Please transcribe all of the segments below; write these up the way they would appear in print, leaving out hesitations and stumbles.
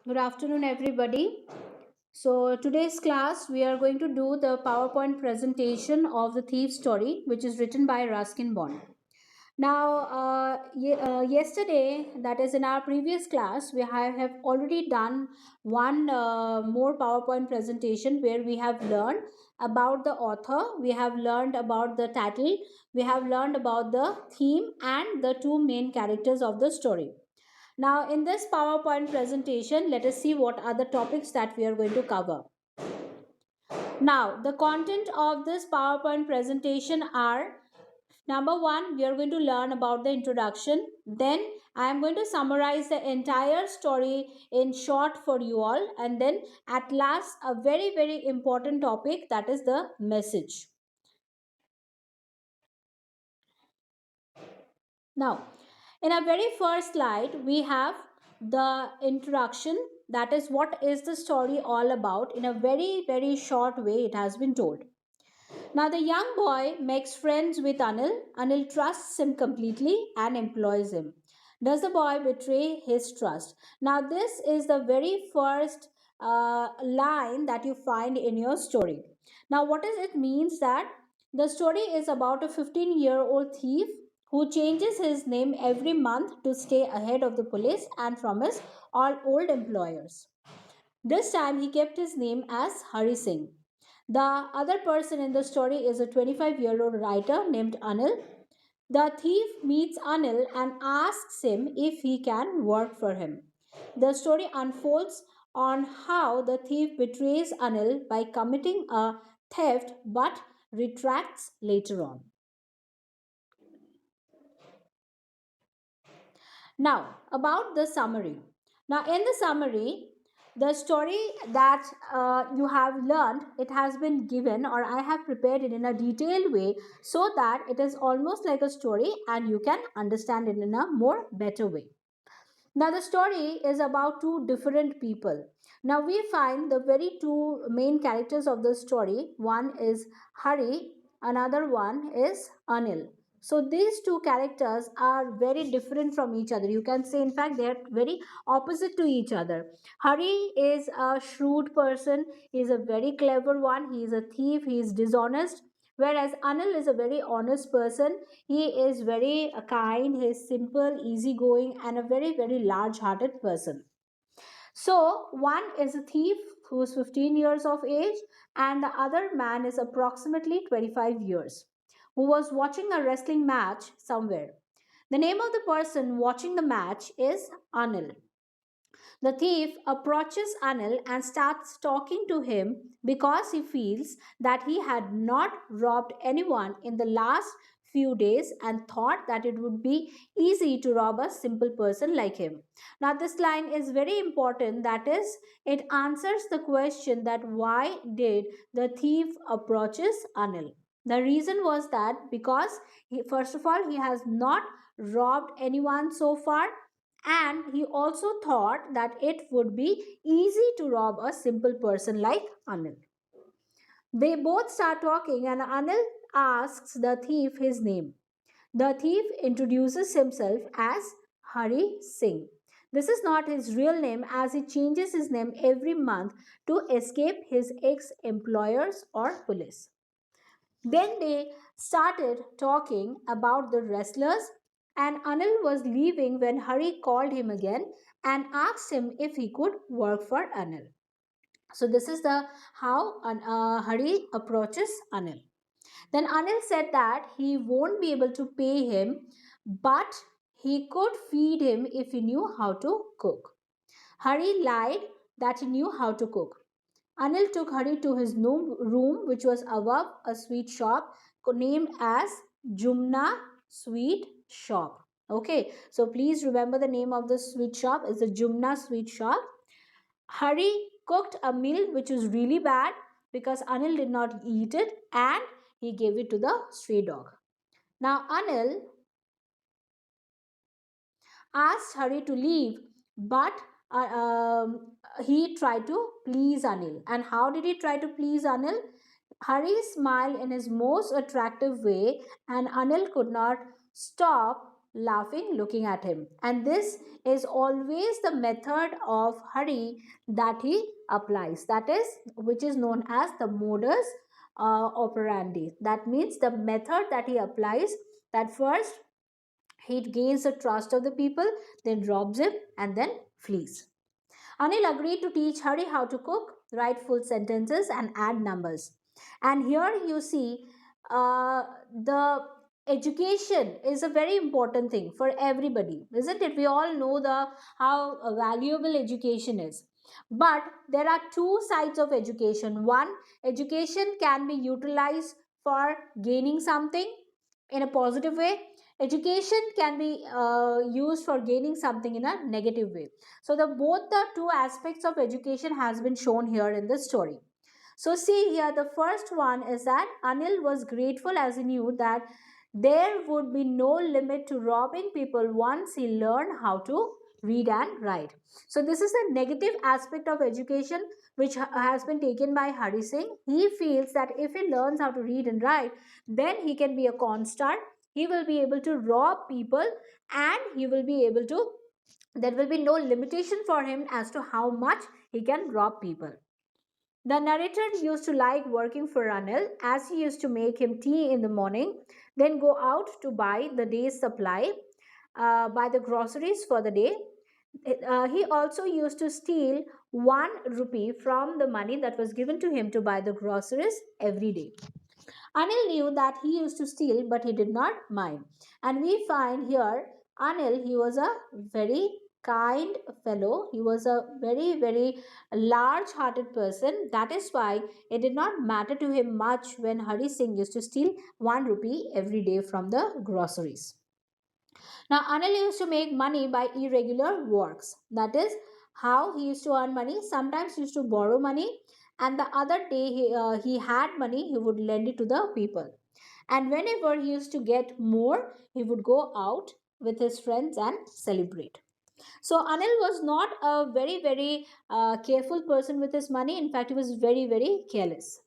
Good afternoon, everybody. So, today's class we are going to do the PowerPoint presentation of the Thief Story, which is written by Ruskin Bond. Now, yesterday, that is in our previous class, we have already done one more PowerPoint presentation where we have learned about the author, we have learned about the title, we have learned about the theme and the two main characters of the story. Now, in this PowerPoint presentation, let us see what are the topics that we are going to cover. Now, the content of this PowerPoint presentation are: number one, we are going to learn about the introduction. Then, I am going to summarize the entire story in short for you all. And then, at last, a very, very important topic, that is the message. Now, in our very first slide, we have the introduction. That is what is the story all about. In a very, very short way, it has been told. Now, the young boy makes friends with Anil. Anil trusts him completely and employs him. Does the boy betray his trust? Now, this is the very first line that you find in your story. Now, what does it means that the story is about a 15-year-old thief who changes his name every month to stay ahead of the police and from his all old employers. This time he kept his name as Hari Singh. The other person in the story is a 25-year-old writer named Anil. The thief meets Anil and asks him if he can work for him. The story unfolds on how the thief betrays Anil by committing a theft but retracts later on. Now, about the summary. Now, in the summary, the story that you have learned, it has been given, or I have prepared it in a detailed way so that it is almost like a story and you can understand it in a more better way. Now, the story is about two different people. Now, we find the very two main characters of the story. One is Hari, another one is Anil. So, these two characters are very different from each other. You can say, in fact, they are very opposite to each other. Hari is a shrewd person, he is a very clever one, he is a thief, he is dishonest. Whereas Anil is a very honest person, he is very kind, he is simple, easygoing, and a very, very large hearted person. So, one is a thief who is 15 years of age, and the other man is approximately 25 years, who was watching a wrestling match somewhere. The name of the person watching the match is Anil. The thief approaches Anil and starts talking to him because he feels that he had not robbed anyone in the last few days and thought that it would be easy to rob a simple person like him. Now, this line is very important, that is, it answers the question that why did the thief approaches Anil. The reason was that because first of all, he has not robbed anyone so far, and he also thought that it would be easy to rob a simple person like Anil. They both start talking, and Anil asks the thief his name. The thief introduces himself as Hari Singh. This is not his real name, as he changes his name every month to escape his ex employers or police. Then they started talking about the wrestlers, and Anil was leaving when Hari called him again and asked him if he could work for Anil. So this is the how Hari approaches Anil. Then Anil said that he won't be able to pay him, but he could feed him if he knew how to cook. Hari lied that he knew how to cook. Anil took Hari to his room, which was above a sweet shop named as Jumna Sweet Shop. Okay, so please remember the name of the sweet shop is the Jumna Sweet Shop. Hari cooked a meal which was really bad because Anil did not eat it and he gave it to the stray dog. Now, Anil asked Hari to leave, but he tried to please Anil. And how did he try to please Anil? Hari smiled in his most attractive way, and Anil could not stop laughing, looking at him. And this is always the method of Hari that he applies. That is, which is known as the modus operandi. That means the method that he applies, that first he gains the trust of the people, then robs him, and then flees. Anil agreed to teach Hari how to cook, write full sentences, and add numbers. And here you see the education is a very important thing for everybody, isn't it? We all know the how valuable education is. But there are two sides of education. One, education can be utilized for gaining something in a positive way. Education can be used for gaining something in a negative way. So the two aspects of education has been shown here in this story. So see here, the first one is that Anil was grateful as he knew that there would be no limit to robbing people once he learned how to read and write. So this is the negative aspect of education which has been taken by Hari Singh. He feels that if he learns how to read and write, then he can be a constant. He will be able to rob people, and he will be able to, there will be no limitation for him as to how much he can rob people. The narrator used to like working for Ranil as he used to make him tea in the morning, then go out to buy the day's supply, buy the groceries for the day. He also used to steal 1 rupee from the money that was given to him to buy the groceries every day. Anil knew that he used to steal, but he did not mind. And we find here Anil, he was a very kind fellow. He was a very, very large hearted person. That is why it did not matter to him much when Hari Singh used to steal 1 rupee every day from the groceries. Now, Anil used to make money by irregular works. That is how he used to earn money. Sometimes he used to borrow money, and the other day he had money, he would lend it to the people. And whenever he used to get more, he would go out with his friends and celebrate. So Anil was not a very, very careful person with his money. In fact, he was very, very careless.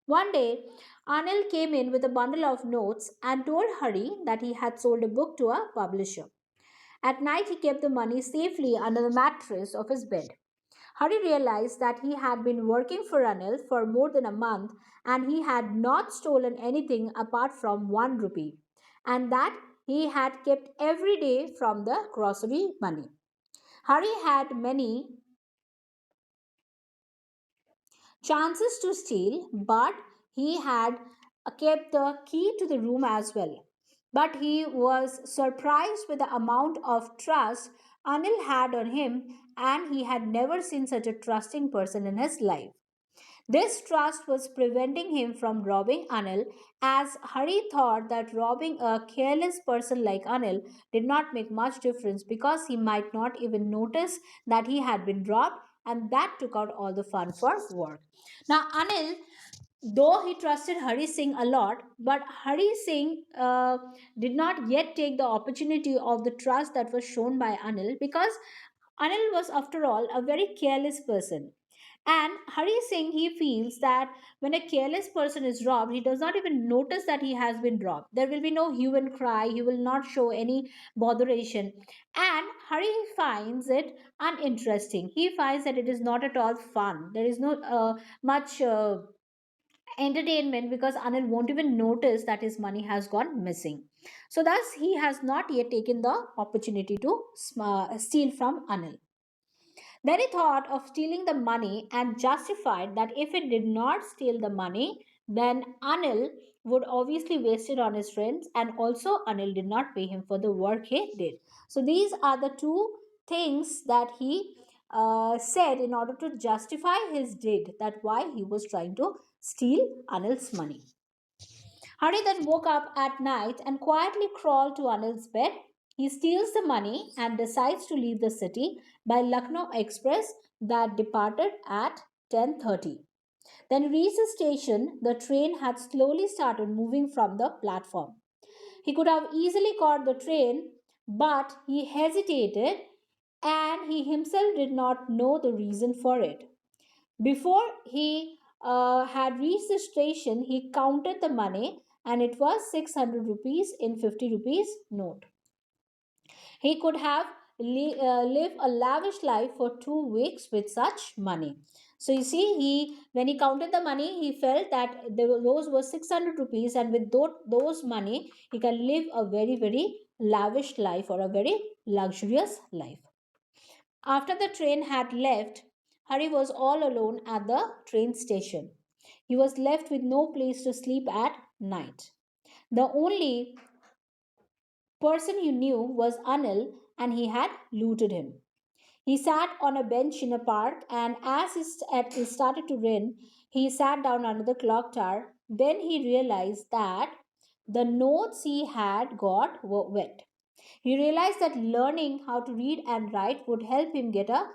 One day, Anil came in with a bundle of notes and told Hari that he had sold a book to a publisher. At night, he kept the money safely under the mattress of his bed. Hari realized that he had been working for Anil for more than a month and he had not stolen anything apart from 1 rupee, and that he had kept every day from the grocery money. Hari had many chances to steal, but he had kept the key to the room as well. But he was surprised with the amount of trust Anil had on him, and he had never seen such a trusting person in his life. This trust was preventing him from robbing Anil, as Hari thought that robbing a careless person like Anil did not make much difference because he might not even notice that he had been robbed, and that took out all the fun for work. Now, Anil, though he trusted Hari Singh a lot, but Hari Singh did not yet take the opportunity of the trust that was shown by Anil, because Anil was, after all, a very careless person. And Hari Singh, he feels that when a careless person is robbed, he does not even notice that he has been robbed. There will be no hue and cry, he will not show any botheration. And Hari finds it uninteresting. He finds that it is not at all fun. There is no much entertainment because Anil won't even notice that his money has gone missing. So, thus, he has not yet taken the opportunity to steal from Anil. Then he thought of stealing the money and justified that if he did not steal the money, then Anil would obviously waste it on his friends, and also Anil did not pay him for the work he did. So these are the two things that he said in order to justify his deed, that why he was trying to steal Anil's money. Hari then woke up at night and quietly crawled to Anil's bed. He steals the money and decides to leave the city by Lucknow Express that departed at 10:30. Then reached the station, the train had slowly started moving from the platform. He could have easily caught the train, but he hesitated and he himself did not know the reason for it. Before he had reached the station, he counted the money and it was 600 rupees in 50 rupees note. He could have lived a lavish life for 2 weeks with such money. So you see, he when he counted the money, he felt that those were 600 rupees, and with those money he can live a very, very lavish life, or a very luxurious life. After the train had left, Hari was all alone at the train station. He was left with no place to sleep at night. The only person he knew was Anil, and he had looted him. He sat on a bench in a park, and as it started to rain, he sat down under the clock tower. Then he realized that the notes he had got were wet. He realized that learning how to read and write would help him get a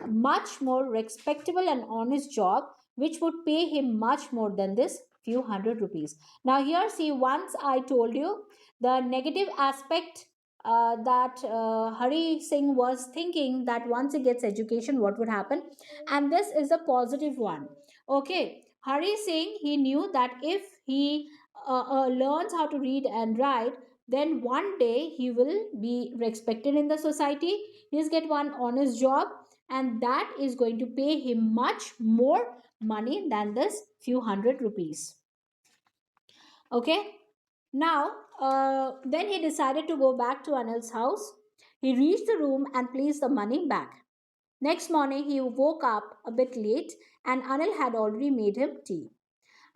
much more respectable and honest job, which would pay him much more than this few hundred rupees. Now, here, see, once I told you the negative aspect, that Hari Singh was thinking that once he gets education, what would happen? And this is a positive one. Okay, Hari Singh, he knew that if he learns how to read and write, then one day he will be respected in the society. He'll get one honest job, and that is going to pay him much more money than this few hundred rupees. Okay, now then he decided to go back to Anil's house. He reached the room and placed the money back. Next morning he woke up a bit late, and Anil had already made him tea.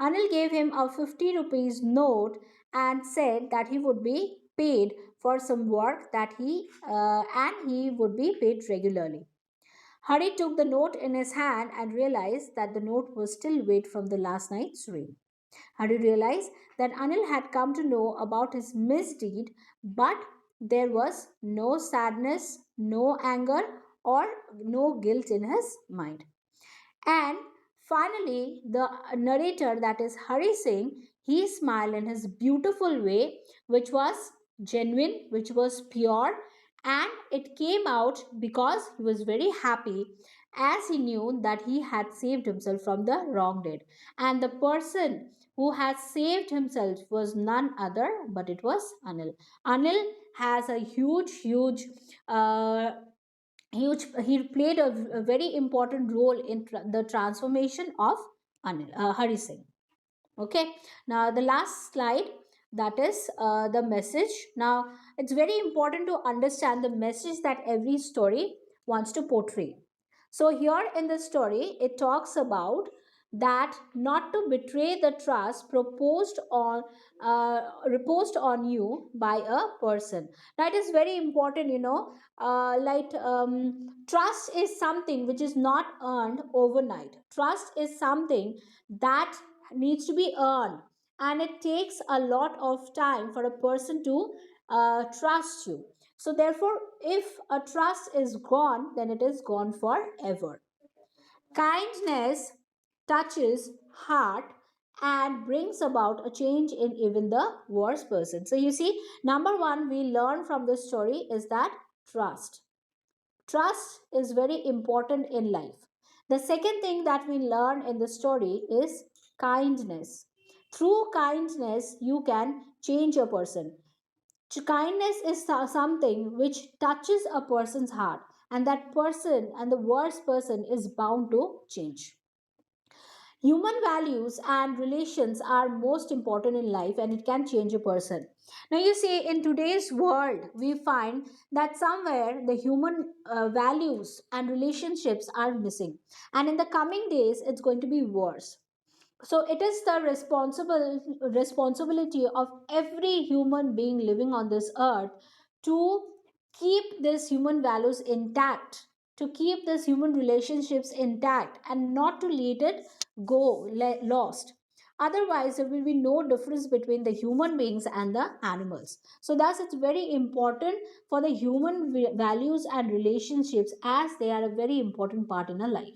Anil gave him a 50 rupees note and said that he would be paid for some work that he would be paid regularly. Hari took the note in his hand and realized that the note was still wet from the last night's rain. Hari realized that Anil had come to know about his misdeed, but there was no sadness, no anger, or no guilt in his mind. And finally, the narrator, that is Hari Singh, he smiled in his beautiful way, which was genuine, which was pure, and it came out because he was very happy, as he knew that he had saved himself from the wrong deed. And the person who had saved himself was none other but it was Anil. Anil has a uh, he played a very important role in the transformation of Hari Singh. Okay, now the last slide, that is the message. Now it's very important to understand the message that every story wants to portray. So here in the story, it talks about that not to betray the trust reposed on you by a person. That is very important, trust is something which is not earned overnight. Trust is something that needs to be earned, and it takes a lot of time for a person to trust you. So therefore, if a trust is gone, then it is gone forever. Kindness touches heart and brings about a change in even the worst person. So you see, number one we learn from this story is that trust. Trust is very important in life. The second thing that we learn in the story is kindness. Through kindness, you can change a person. Kindness is something which touches a person's heart, and that person and the worst person is bound to change. Human values and relations are most important in life, and it can change a person. Now you see, in today's world we find that somewhere the human values and relationships are missing, and in the coming days it's going to be worse. So it is the responsibility of every human being living on this earth to keep these human values intact, to keep these human relationships intact, and not to let it go lost. Otherwise there will be no difference between the human beings and the animals. So thus it's very important for the human values and relationships, as they are a very important part in a life.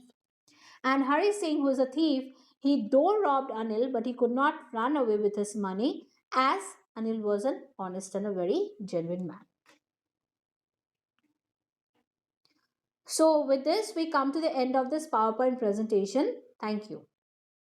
And Hari Singh, who is a thief, he though robbed Anil, but he could not run away with his money, as Anil was an honest and a very genuine man. So, with this, we come to the end of this PowerPoint presentation. Thank you.